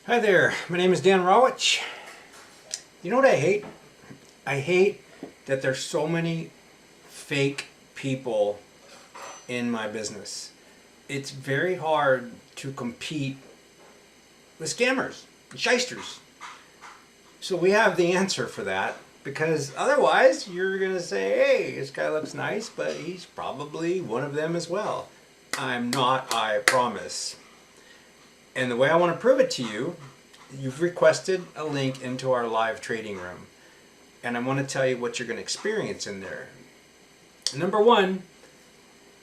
Hi there, my name is Dan Rawich. You know what I hate? I hate that there's so many fake people in my business. It's very hard to compete with scammers, shysters. So we have the answer for that, because otherwise you're going to say, hey, this guy looks nice, but he's probably one of them as well. I'm not, I promise. And the way I want to prove it to you, you've requested a link into our live trading room. And I want to tell you what you're going to experience in there. Number one,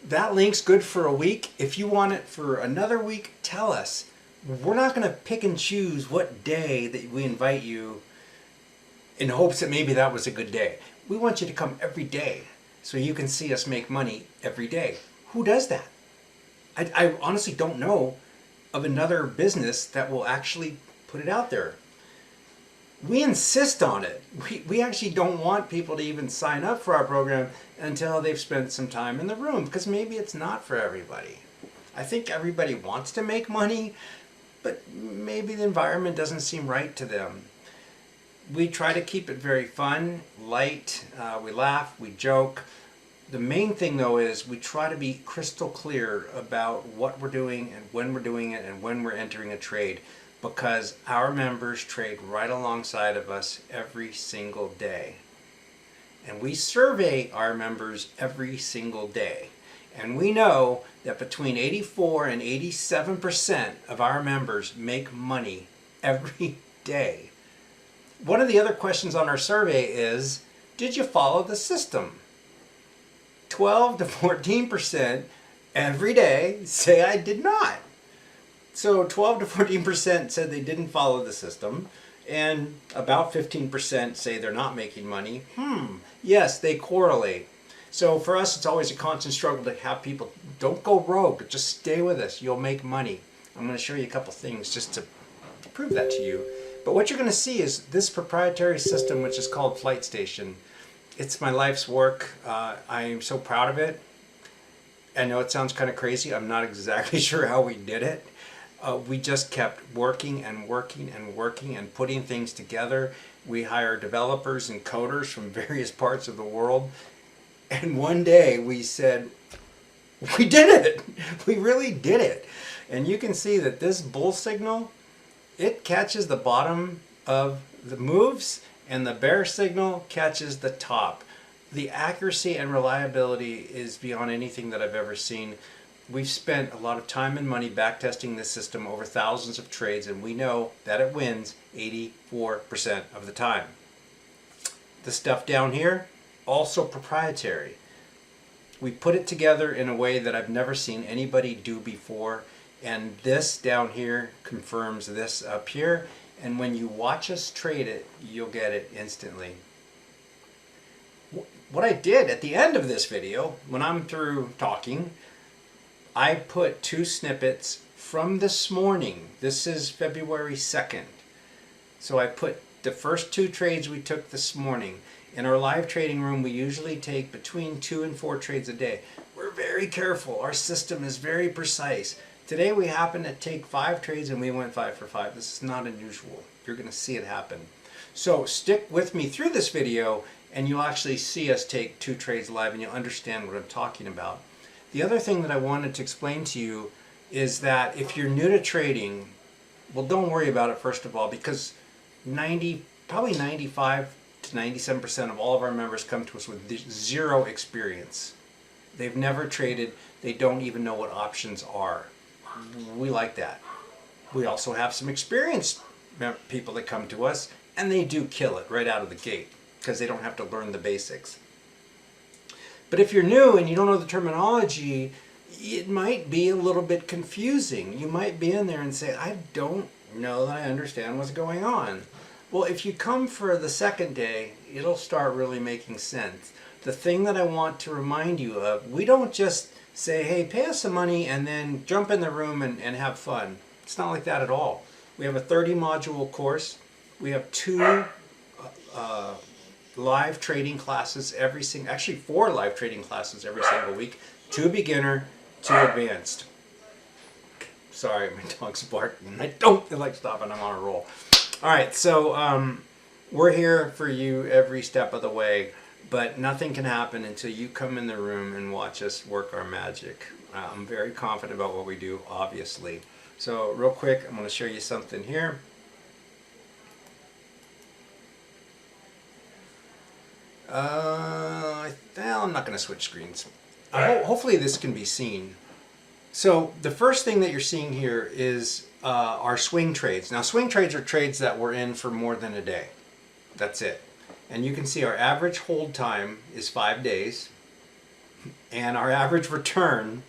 that link's good for a week. If you want it for another week, tell us. We're not going to pick and choose what day that we invite you in hopes that maybe that was a good day. We want you to come every day so you can see us make money every day. Who does that? I honestly don't know of another business that will actually put it out there. We insist on it. We actually don't want people to even sign up for our program until they've spent some time in the room, because maybe it's not for everybody. I think everybody wants to make money, but maybe the environment doesn't seem right to them. We try to keep it very fun, light, we laugh, we joke. The main thing though is we try to be crystal clear about what we're doing and when we're doing it and when we're entering a trade, because our members trade right alongside of us every single day. And we survey our members every single day. And we know that between 84 and 87% of our members make money every day. One of the other questions on our survey is, did you follow the system? 12 to 14% every day say I did not. So 12 to 14% said they didn't follow the system, and about 15% say they're not making money. Yes, they correlate. So for us, it's always a constant struggle to have people, don't go rogue, just stay with us, you'll make money. I'm going to show you a couple things just to prove that to you. But what you're going to see is this proprietary system, which is called Flight Station. It's my life's work. I'm so proud of it. I know it sounds kind of crazy. I'm not exactly sure how we did it. We just kept working and working and working and putting things together. We hire developers and coders from various parts of the world. And one day we said, we did it. We really did it. And you can see that this bull signal, it catches the bottom of the moves, and the bear signal catches the top. The accuracy and reliability is beyond anything that I've ever seen. We've spent a lot of time and money backtesting this system over thousands of trades, and we know that it wins 84% of the time. The stuff down here, also proprietary. We put it together in a way that I've never seen anybody do before, and this down here confirms this up here. And when you watch us trade it, you'll get it instantly. What I did at the end of this video, when I'm through talking, I put 2 snippets from this morning. This is February 2nd. So I put the first 2 trades we took this morning. In our live trading room, we usually take between 2 and 4 trades a day. We're very careful. Our system is very precise. Today we happened to take 5 trades and we went 5 for 5. This is not unusual. You're going to see it happen. So stick with me through this video and you'll actually see us take 2 trades live and you'll understand what I'm talking about. The other thing that I wanted to explain to you is that if you're new to trading, well, don't worry about it first of all, because probably 95 to 97% of all of our members come to us with 0 experience. They've never traded. They don't even know what options are. We like that. We also have some experienced people that come to us, and they do kill it right out of the gate because they don't have to learn the basics. But if you're new and you don't know the terminology, it might be a little bit confusing. You might be in there and say, I don't know that I understand what's going on. Well, if you come for the second day, it'll start really making sense. The thing that I want to remind you of, we don't just say, hey, pay us some money and then jump in the room and have fun. It's not like that at all. We have a 30-module course. We have 2 live trading classes actually 4 live trading classes every single week. 2 beginner, 2 advanced. Sorry, my dog's barking. I don't feel like stopping. I'm on a roll. All right, so we're here for you every step of the way, but nothing can happen until you come in the room and watch us work our magic. I'm very confident about what we do, obviously. So real quick, I'm going to show you something here. I'm not going to switch screens. Hopefully this can be seen. So the first thing that you're seeing here is our swing trades. Now swing trades are trades that we're in for more than a day. That's it. And you can see our average hold time is 5 days and our average return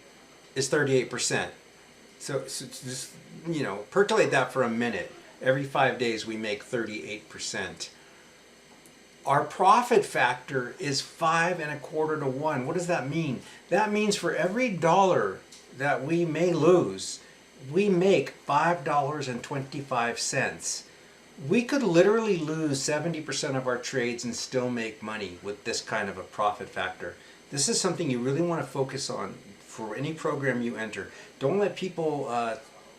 is 38%. So just, percolate that for a minute. Every 5 days we make 38%. Our profit factor is 5.25 to 1. What does that mean? That means for every dollar that we may lose, we make $5.25. We could literally lose 70% of our trades and still make money with this kind of a profit factor. This is something you really want to focus on for any program you enter. Don't let people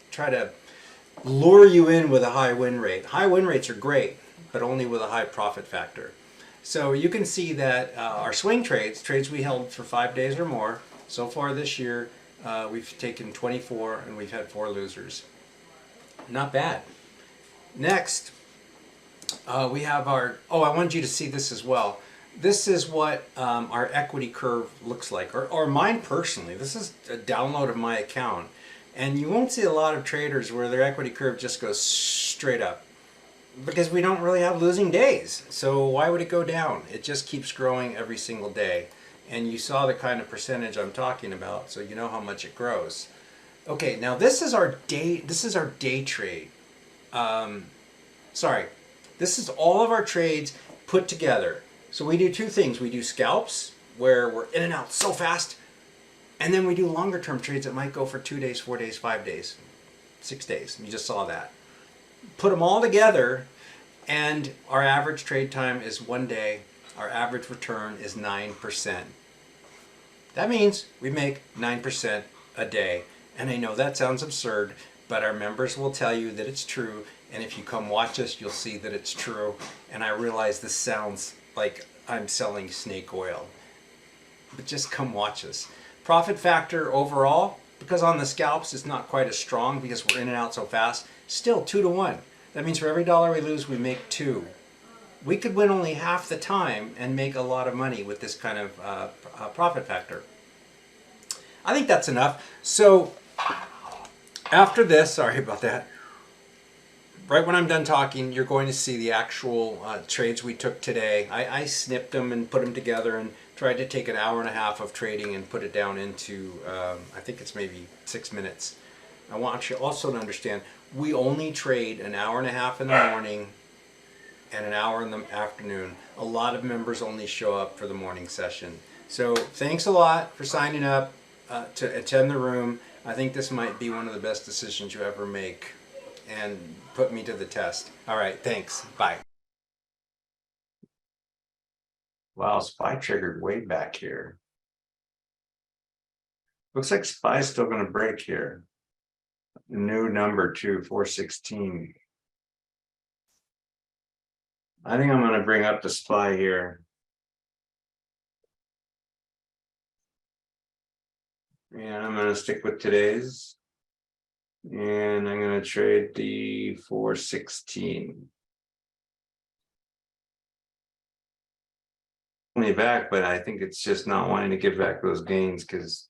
try to lure you in with a high win rate. High win rates are great, but only with a high profit factor. So you can see that our swing trades we held for 5 days or more, so far this year, we've taken 24 and we've had 4 losers. Not bad. Next, we have our, I wanted you to see this as well. This is what our equity curve looks like, or mine personally. This is a download of my account. And you won't see a lot of traders where their equity curve just goes straight up, because we don't really have losing days. So why would it go down? It just keeps growing every single day. And you saw the kind of percentage I'm talking about, so you know how much it grows. Okay, now this is our day trade. This is all of our trades put together. So we do 2 things. We do scalps, where we're in and out so fast, and then we do longer term trades that might go for 2 days, 4 days, 5 days, 6 days. You just saw that. Put them all together, and our average trade time is 1 day. Our average return is 9%. That means we make 9% a day. And I know that sounds absurd, but our members will tell you that it's true. And if you come watch us, you'll see that it's true. And I realize this sounds like I'm selling snake oil, but just come watch us. Profit factor overall, because on the scalps it's not quite as strong because we're in and out so fast, still 2 to 1. That means for every dollar we lose, we make 2. We could win only half the time and make a lot of money with this kind of profit factor. I think that's enough. So after this, sorry about that, right when I'm done talking, you're going to see the actual trades we took today. I snipped them and put them together and tried to take an hour and a half of trading and put it down into, I think it's maybe 6 minutes. I want you also to understand, we only trade an hour and a half in the morning and an hour in the afternoon. A lot of members only show up for the morning session. So thanks a lot for signing up to attend the room. I think this might be one of the best decisions you ever make, and put me to the test. All right, thanks. Bye. Wow, SPY triggered way back here. Looks like SPY's still going to break here. New number too, 416. I think I'm going to bring up the SPY here. And I'm going to stick with today's. And I'm going to trade the 416. Only back, but I think it's just not wanting to give back those gains, because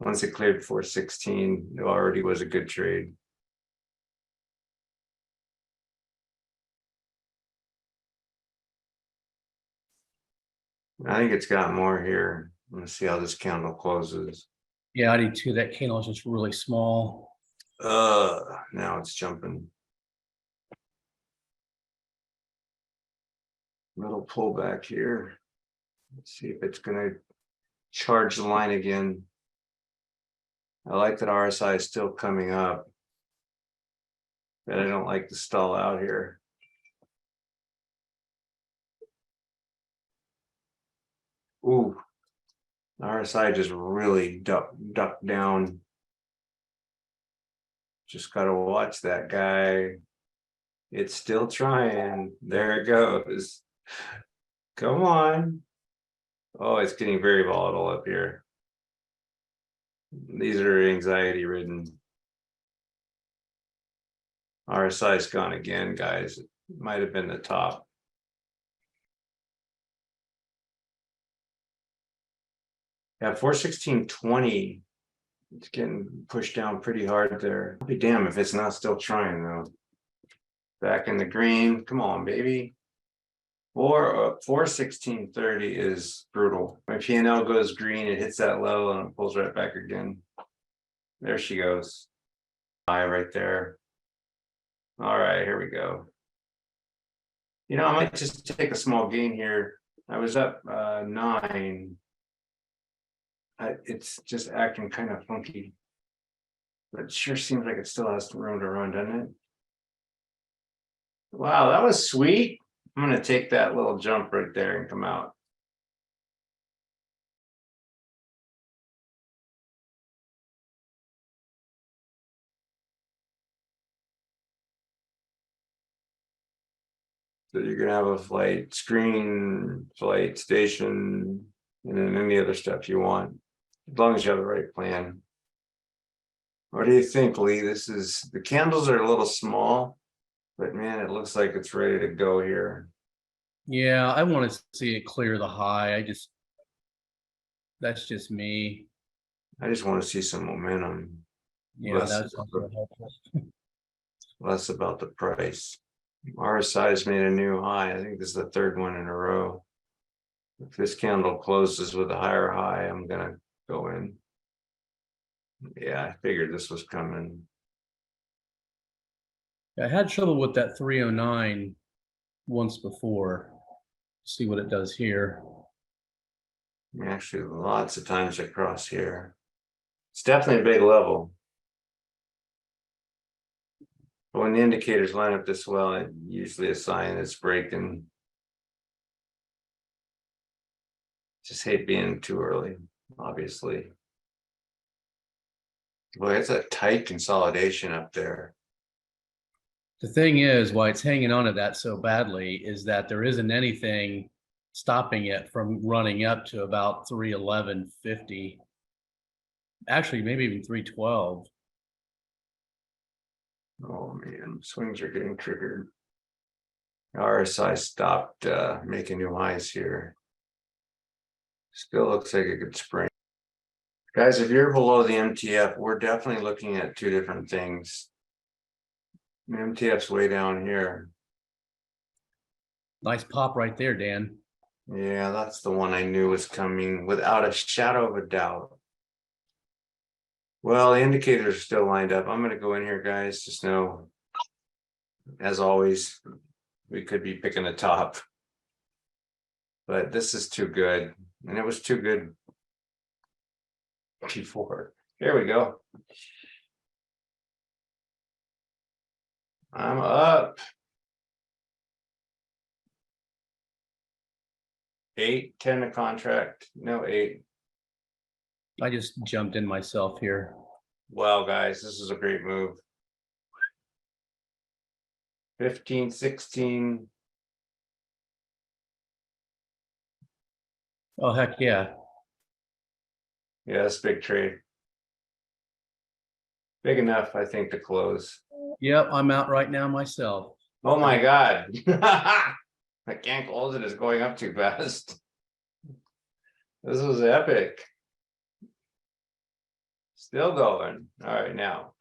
once it cleared 416, it already was a good trade. I think it's got more here. Let's see how this candle closes. Yeah, I do too. That candle is just really small. Now it's jumping. Little pullback here. Let's see if it's gonna charge the line again. I like that RSI is still coming up, but I don't like to stall out here. Ooh, RSI just really ducked down. Just gotta watch that guy. It's still trying. There it goes. Come on. Oh, it's getting very volatile up here. These are anxiety ridden. RSI's gone again, guys. It might have been the top. Yeah, 416.20. It's getting pushed down pretty hard there. I'll be damned if it's not still trying though. Back in the green. Come on, baby. 416.30 is brutal. My P&L goes green, it hits that level and it pulls right back again. There she goes. High right there. All right, here we go. You know, I might just take a small gain here. I was up 9. It's just acting kind of funky. But it sure seems like it still has room to run, doesn't it? Wow, that was sweet. I'm going to take that little jump right there and come out. So you're going to have a flight screen, flight station, and then any other stuff you want, as long as you have the right plan. What do you think, Lee? The candles are a little small, but man, it looks like it's ready to go here. Yeah, I want to see it clear the high. That's just me. I just want to see some momentum. Yeah, that's also helpful. Less about the price. RSI's made a new high. I think this is the 3rd one in a row. If this candle closes with a higher high, I'm gonna go in. Yeah, I figured this was coming. I had trouble with that 309 once before. See what it does here. Actually, lots of times across here. It's definitely a big level. But when the indicators line up this well, it's usually a sign it's breaking. Just hate being too early, obviously. Boy, it's a tight consolidation up there. The thing is, why it's hanging on to that so badly is that there isn't anything stopping it from running up to about 311.50. Actually, maybe even 312. Oh man, swings are getting triggered. RSI stopped making new highs here. Still looks like a good spring. Guys, if you're below the MTF, we're definitely looking at 2 different things. The MTF's way down here. Nice pop right there, Dan. Yeah, that's the one I knew was coming without a shadow of a doubt. Well, the indicators are still lined up. I'm going to go in here, guys. Just know, as always, we could be picking the top. But this is too good. And it was too good before. Here we go. I'm up. 8, 10 a contract. No, 8. I just jumped in myself here. Wow, guys, this is a great move. 15, 16. Oh, heck yeah. Yeah, that's a big trade. Big enough, I think, to close. Yep, I'm out right now myself. Oh my God. I can't close it. It's going up too fast. This was epic. Still going. All right, now.